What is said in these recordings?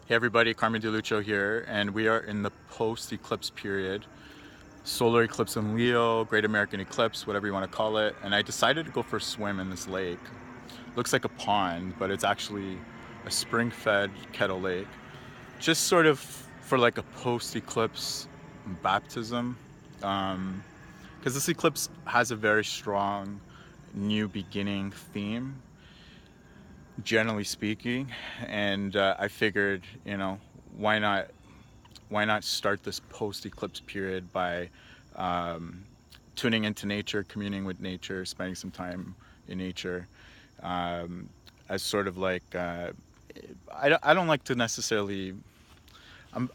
Hey everybody, Carmen DeLuccio here, and we are in the post-eclipse period. Solar eclipse in Leo, Great American Eclipse, whatever you want to call it. And I decided to go for a swim in this lake. Looks like a pond, but it's actually a spring-fed kettle lake. Just sort of for like a post-eclipse baptism. Because this eclipse has a very strong new beginning theme, generally speaking. And I figured, why not start this post-eclipse period by um, tuning into nature, communing with nature, spending some time in nature, um, as sort of like I don't like to necessarily.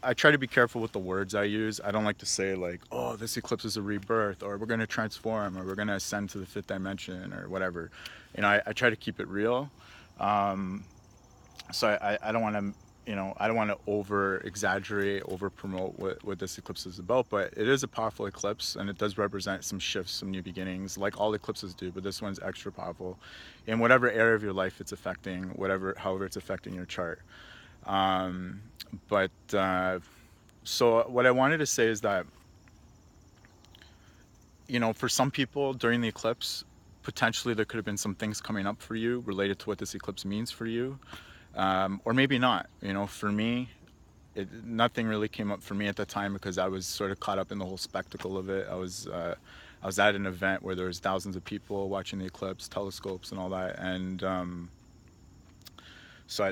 I try to be careful with the words I use. I don't like to say like, "Oh, this eclipse is a rebirth," or "We're going to transform," or "We're going to ascend to the fifth dimension," or whatever. I try to keep it real. Um, so I don't want to, I don't want to over exaggerate, over promote what this eclipse is about, but it is a powerful eclipse and it does represent some shifts, some new beginnings, like all eclipses do, but this one's extra powerful in whatever area of your life it's affecting, however it's affecting your chart. Um, but so what I wanted to say is that, for some people during the eclipse, potentially there could have been some things coming up for you related to what this eclipse means for you, or maybe not. For me, nothing really came up for me at the time because I was sort of caught up in the whole spectacle of it. I was at an event where there was thousands of people watching the eclipse, telescopes, and all that, and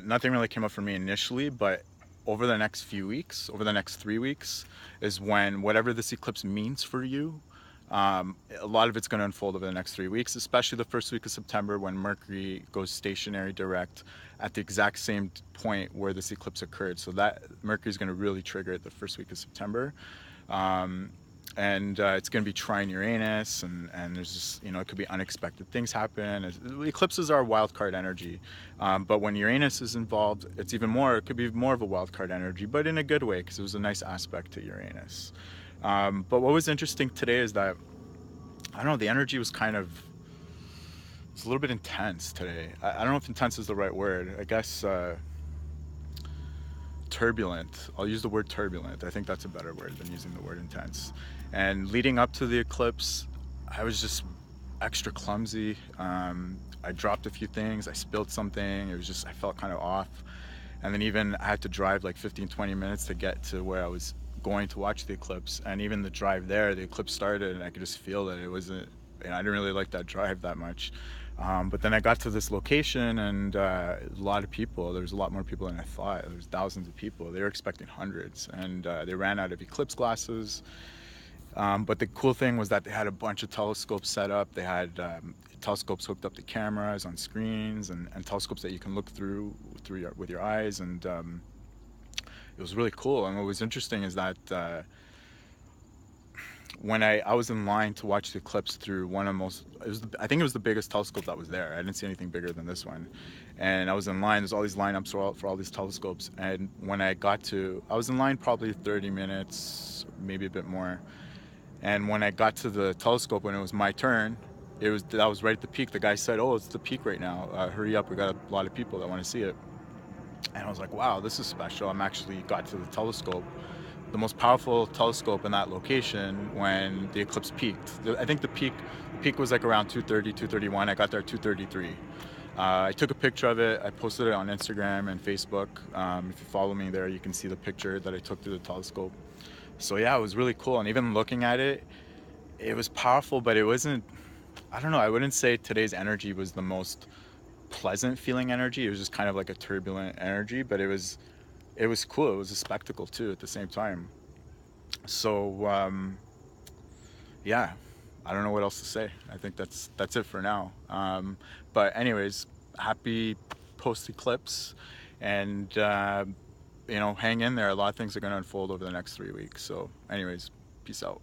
nothing really came up for me initially. But over the next few weeks, over the next 3 weeks, is when whatever this eclipse means for you, a lot of it's going to unfold over the next 3 weeks, especially the first week of September when Mercury goes stationary direct at the exact same point where this eclipse occurred. So that Mercury is going to really trigger it the first week of September. Um, and it's going to be trine Uranus, and there's just, it could be unexpected things happen. Eclipses are wild card energy, but when Uranus is involved, it could be more of a wild card energy, but in a good way because it was a nice aspect to Uranus. But what was interesting today is that, I don't know, the energy was it's a little bit intense today. I don't know if intense is the right word. I guess turbulent. I'll use the word turbulent. I think that's a better word than using the word intense. And leading up to the eclipse, I was just extra clumsy. I dropped a few things. I spilled something. I felt kind of off. And then even I had to drive like 15, 20 minutes to get to where I was going to watch the eclipse. And even the drive there, the eclipse started and I could just feel that it wasn't, I didn't really like that drive that much. But then I got to this location and a lot of people. There was a lot more people than I thought. There was thousands of people. They were expecting hundreds, and they ran out of eclipse glasses. But the cool thing was that they had a bunch of telescopes set up. They had telescopes hooked up to cameras on screens, and telescopes that you can look with your eyes, and it was really cool. And what was interesting is that when I was in line to watch the eclipse through one of most, I think it was the biggest telescope that was there. I didn't see anything bigger than this one. And I was in line, there's all these lineups for all these telescopes. And I was in line probably 30 minutes, maybe a bit more. And when I got to the telescope, when it was my turn, that was right at the peak. The guy said, "Oh, it's the peak right now. Hurry up, we got a lot of people that want to see it." And I was like, "Wow, this is special." I'm actually got to the telescope, the most powerful telescope in that location when the eclipse peaked. I think the peak was like around 2:30, 2:31. I got there at 2:33. I took a picture of it. I posted it on Instagram and Facebook. If you follow me there, you can see the picture that I took through the telescope. So yeah, it was really cool. And even looking at it, it was powerful, but it wasn't, I don't know, I wouldn't say today's energy was the most pleasant feeling energy. It was just kind of like a turbulent energy, but it was cool. It was a spectacle too at the same time. So yeah, I don't know what else to say. I think that's it for now. But anyways, happy post eclipse, and hang in there. A lot of things are going to unfold over the next 3 weeks. So anyways, peace out.